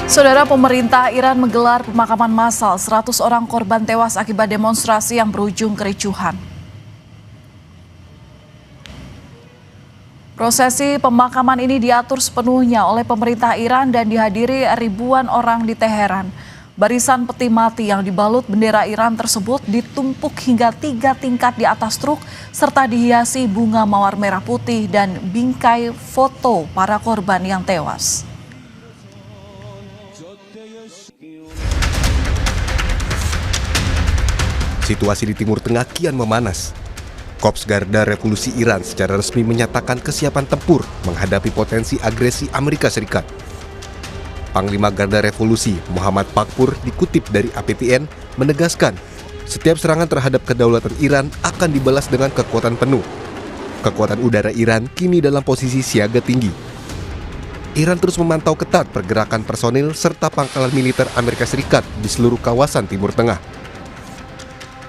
Saudara, pemerintah Iran menggelar pemakaman massal 100 orang korban tewas akibat demonstrasi yang berujung kericuhan. Prosesi pemakaman ini diatur sepenuhnya oleh pemerintah Iran dan dihadiri ribuan orang di Teheran. Barisan peti mati yang dibalut bendera Iran tersebut ditumpuk hingga 3 tingkat di atas truk serta dihiasi bunga mawar merah putih dan bingkai foto para korban yang tewas. Situasi di Timur Tengah kian memanas. Korps Garda Revolusi Iran secara resmi menyatakan kesiapan tempur menghadapi potensi agresi Amerika Serikat. Panglima Garda Revolusi Muhammad Pakpur dikutip dari APTN menegaskan setiap serangan terhadap kedaulatan Iran akan dibalas dengan kekuatan penuh. Kekuatan udara Iran kini dalam posisi siaga tinggi. Iran terus memantau ketat pergerakan personil serta pangkalan militer Amerika Serikat di seluruh kawasan Timur Tengah.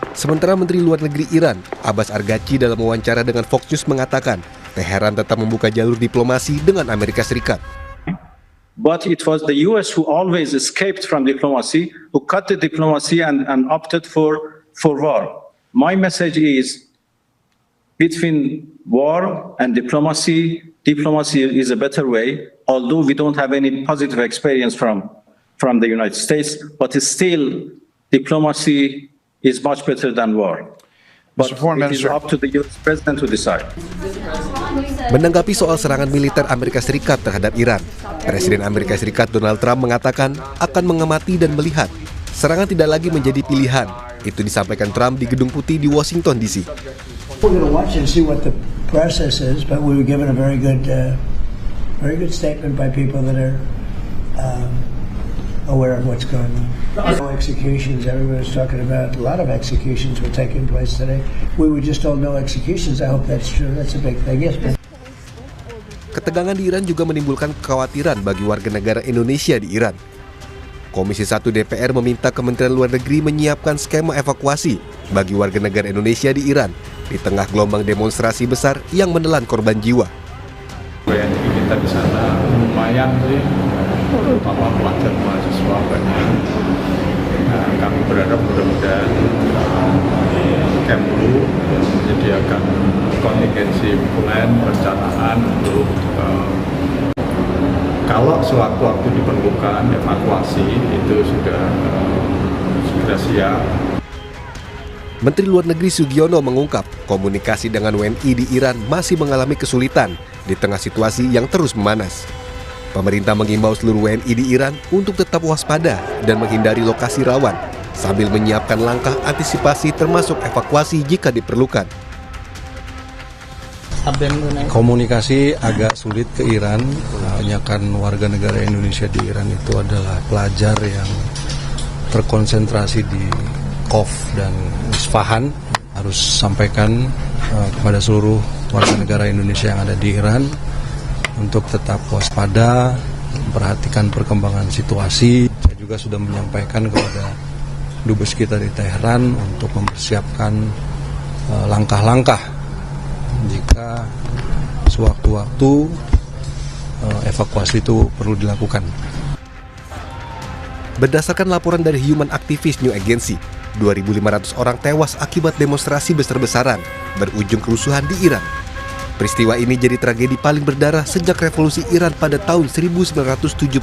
Sementara Menteri Luar Negeri Iran, Abbas Araghchi dalam wawancara dengan Fox News mengatakan, Teheran tetap membuka jalur diplomasi dengan Amerika Serikat. But it was the US who always escaped from diplomacy, who cut the diplomacy and opted for war. My message is, between war and diplomacy is a better way, although we don't have any positive experience from the United States, but still diplomacy is much better than war. But it is up to the US President to decide. Menanggapi soal serangan militer Amerika Serikat terhadap Iran, Presiden Amerika Serikat Donald Trump mengatakan akan mengamati dan melihat. Serangan tidak lagi menjadi pilihan. Itu disampaikan Trump di Gedung Putih di Washington DC. We're going to watch and see what the process is, but we were given a very good statement by people that are aware of what's going on. No executions, everyone's talking about a lot of executions were taking place today. We were just told no executions. I hope that's true. That's a big thing. Yes, but Ketegangan di Iran juga menimbulkan kekhawatiran bagi warga negara Indonesia di Iran. Komisi 1 DPR meminta Kementerian Luar Negeri menyiapkan skema evakuasi bagi warga negara Indonesia di Iran di tengah gelombang demonstrasi besar yang menelan korban jiwa. WNI kita di sana lumayan sih, terutama pelajar mahasiswa banyak. Nah, kami berharap mudah-mudahan Kemlu menyediakan kontingensi plan perencanaan untuk kalau sewaktu-waktu diperlukan evakuasi itu sudah segera siap. Menteri Luar Negeri Sugiono mengungkap komunikasi dengan WNI di Iran masih mengalami kesulitan di tengah situasi yang terus memanas. Pemerintah mengimbau seluruh WNI di Iran untuk tetap waspada dan menghindari lokasi rawan sambil menyiapkan langkah antisipasi termasuk evakuasi jika diperlukan. Komunikasi agak sulit ke Iran, kebanyakan warga negara Indonesia di Iran itu adalah pelajar yang terkonsentrasi di Qom dan Isfahan. Harus sampaikan kepada seluruh warga negara Indonesia yang ada di Iran untuk tetap waspada, memperhatikan perkembangan situasi. Saya juga sudah menyampaikan kepada dubes kita di Teheran untuk mempersiapkan langkah-langkah jika sewaktu-waktu evakuasi itu perlu dilakukan. Berdasarkan laporan dari Human Activist News Agency, 2.500 orang tewas akibat demonstrasi besar-besaran berujung kerusuhan di Iran. Peristiwa ini jadi tragedi paling berdarah sejak revolusi Iran pada tahun 1979.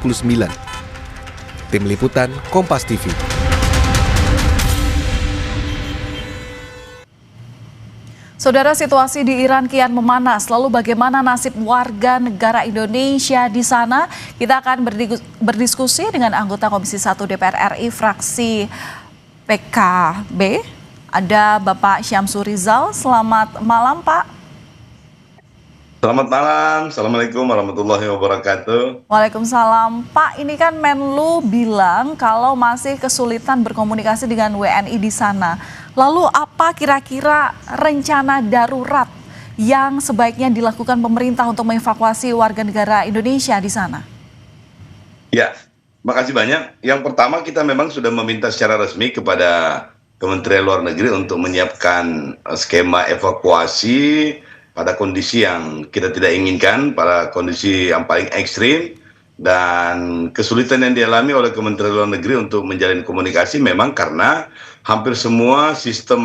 Tim Liputan, Kompas TV. Saudara, situasi di Iran kian memanas. Lalu bagaimana nasib warga negara Indonesia di sana? Kita akan berdiskusi dengan anggota Komisi 1 DPR RI fraksi PKB. Ada Bapak Syamsur Rizal. Selamat malam, Pak. Selamat malam, Assalamualaikum warahmatullahi wabarakatuh. Waalaikumsalam. Pak, ini kan Menlu bilang kalau masih kesulitan berkomunikasi dengan WNI di sana. Lalu apa kira-kira rencana darurat yang sebaiknya dilakukan pemerintah untuk mengevakuasi warga negara Indonesia di sana? Ya, makasih banyak. Yang pertama, kita memang sudah meminta secara resmi kepada Kementerian Luar Negeri untuk menyiapkan skema evakuasi pada kondisi yang kita tidak inginkan, pada kondisi yang paling ekstrim, Dan kesulitan yang dialami oleh Kementerian Luar Negeri untuk menjalin komunikasi memang karena hampir semua sistem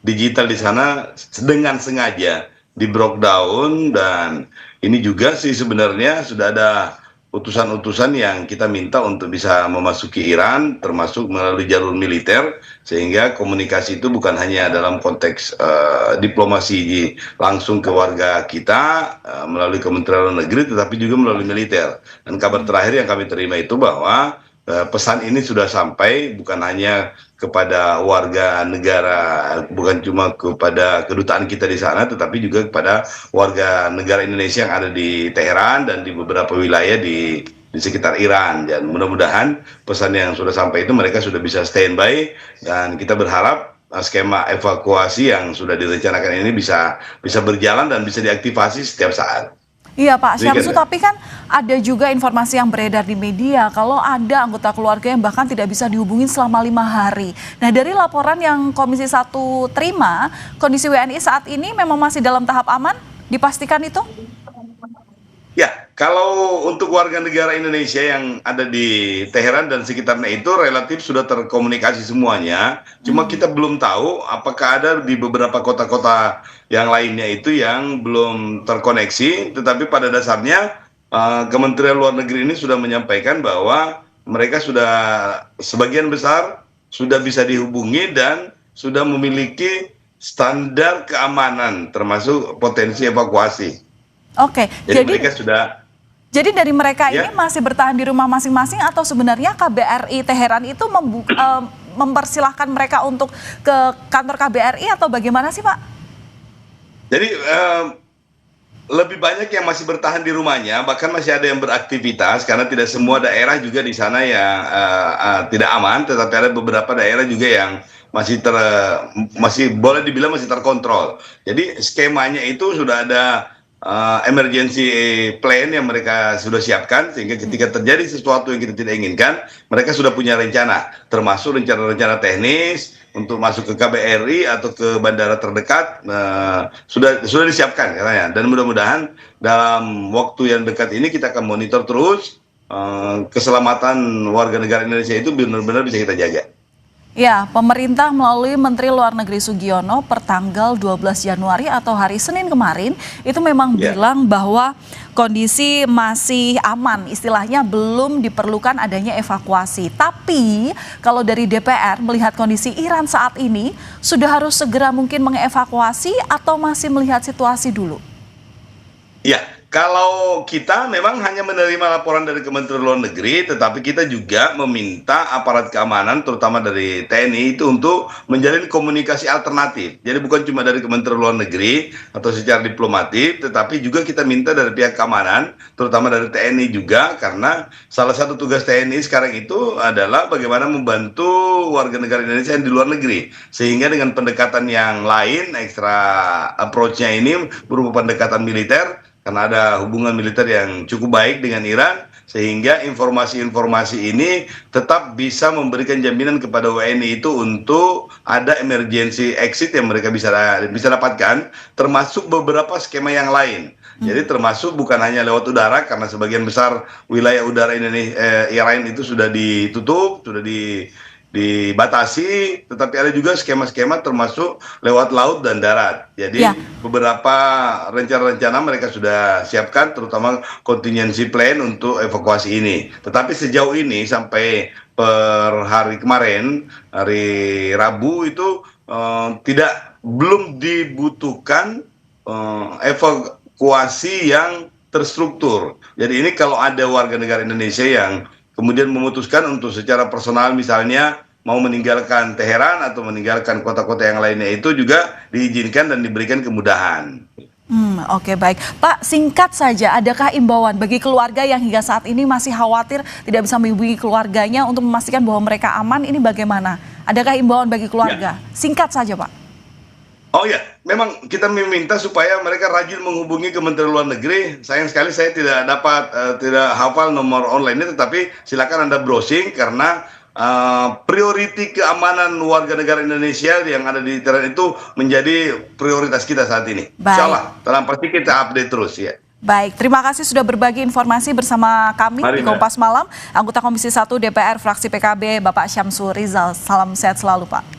digital di sana dengan sengaja di breakdown, dan ini juga sih sebenarnya sudah ada utusan-utusan yang kita minta untuk bisa memasuki Iran termasuk melalui jalur militer, sehingga komunikasi itu bukan hanya dalam konteks diplomasi langsung ke warga kita melalui Kementerian Luar Negeri, tetapi juga melalui militer. Dan kabar terakhir yang kami terima itu bahwa pesan ini sudah sampai bukan hanya kepada warga negara, bukan cuma kepada kedutaan kita di sana, tetapi juga kepada warga negara Indonesia yang ada di Teheran dan di beberapa wilayah di sekitar Iran. Dan mudah-mudahan pesan yang sudah sampai itu mereka sudah bisa standby, dan kita berharap skema evakuasi yang sudah direncanakan ini bisa berjalan dan bisa diaktifasi setiap saat. Iya Pak Syamsu, tapi kan ada juga informasi yang beredar di media kalau ada anggota keluarga yang bahkan tidak bisa dihubungi selama 5 hari. Nah, dari laporan yang Komisi 1 terima, kondisi WNI saat ini memang masih dalam tahap aman? Dipastikan itu? Ya, kalau untuk warga negara Indonesia yang ada di Teheran dan sekitarnya itu relatif sudah terkomunikasi semuanya. Cuma kita belum tahu apakah ada di beberapa kota-kota yang lainnya itu yang belum terkoneksi. Tetapi pada dasarnya Kementerian Luar Negeri ini sudah menyampaikan bahwa mereka sudah sebagian besar sudah bisa dihubungi dan sudah memiliki standar keamanan termasuk potensi evakuasi. Oke, jadi mereka sudah. Jadi dari mereka ini masih bertahan di rumah masing-masing atau sebenarnya KBRI Teheran itu mempersilahkan mereka untuk ke kantor KBRI atau bagaimana sih Pak? Jadi lebih banyak yang masih bertahan di rumahnya, bahkan masih ada yang beraktivitas karena tidak semua daerah juga di sana yang tidak aman, tetapi ada beberapa daerah juga yang masih boleh dibilang masih terkontrol. Jadi skemanya itu sudah ada emergency plan yang mereka sudah siapkan, sehingga ketika terjadi sesuatu yang kita tidak inginkan, mereka sudah punya rencana, termasuk rencana-rencana teknis untuk masuk ke KBRI atau ke bandara terdekat, sudah disiapkan katanya. Dan mudah-mudahan dalam waktu yang dekat ini kita akan monitor terus keselamatan warga negara Indonesia itu benar-benar bisa kita jaga. Ya, pemerintah melalui Menteri Luar Negeri Sugiono pertanggal 12 Januari atau hari Senin kemarin itu memang bilang bahwa kondisi masih aman, istilahnya belum diperlukan adanya evakuasi. Tapi kalau dari DPR melihat kondisi Iran saat ini, sudah harus segera mungkin mengevakuasi atau masih melihat situasi dulu? Ya, kalau kita memang hanya menerima laporan dari Kementerian Luar Negeri, tetapi kita juga meminta aparat keamanan, terutama dari TNI itu untuk menjalin komunikasi alternatif. Jadi bukan cuma dari Kementerian Luar Negeri atau secara diplomatik, tetapi juga kita minta dari pihak keamanan, terutama dari TNI juga, karena salah satu tugas TNI sekarang itu adalah bagaimana membantu warga negara Indonesia yang di luar negeri. Sehingga dengan pendekatan yang lain, extra approach-nya ini berupa pendekatan militer, karena ada hubungan militer yang cukup baik dengan Iran, sehingga informasi-informasi ini tetap bisa memberikan jaminan kepada WNI itu untuk ada emergency exit yang mereka bisa dapatkan, termasuk beberapa skema yang lain. Jadi termasuk bukan hanya lewat udara, karena sebagian besar wilayah udara Iran itu sudah ditutup, sudah dibatasi, tetapi ada juga skema-skema termasuk lewat laut dan darat. Jadi beberapa rencana-rencana mereka sudah siapkan, terutama contingency plan untuk evakuasi ini. Tetapi sejauh ini sampai per hari kemarin, hari Rabu itu belum dibutuhkan evakuasi yang terstruktur. Jadi ini kalau ada warga negara Indonesia yang kemudian memutuskan untuk secara personal misalnya mau meninggalkan Teheran atau meninggalkan kota-kota yang lainnya, itu juga diizinkan dan diberikan kemudahan. Oke, baik. Pak, singkat saja, adakah imbauan bagi keluarga yang hingga saat ini masih khawatir tidak bisa menghubungi keluarganya untuk memastikan bahwa mereka aman, ini bagaimana? Adakah imbauan bagi keluarga? Singkat saja, Pak. Oh ya, memang kita meminta supaya mereka rajin menghubungi Kementerian Luar Negeri. Sayang sekali saya tidak hafal nomor online-nya, tetapi silakan Anda browsing, karena priority keamanan warga negara Indonesia yang ada di Teheran itu menjadi prioritas kita saat ini. Insya Allah, dalam pasti kita update terus ya. Baik, terima kasih sudah berbagi informasi bersama kami Mari, di Kompas Malam. Anggota Komisi 1 DPR fraksi PKB Bapak Syamsul Rizal. Salam sehat selalu Pak.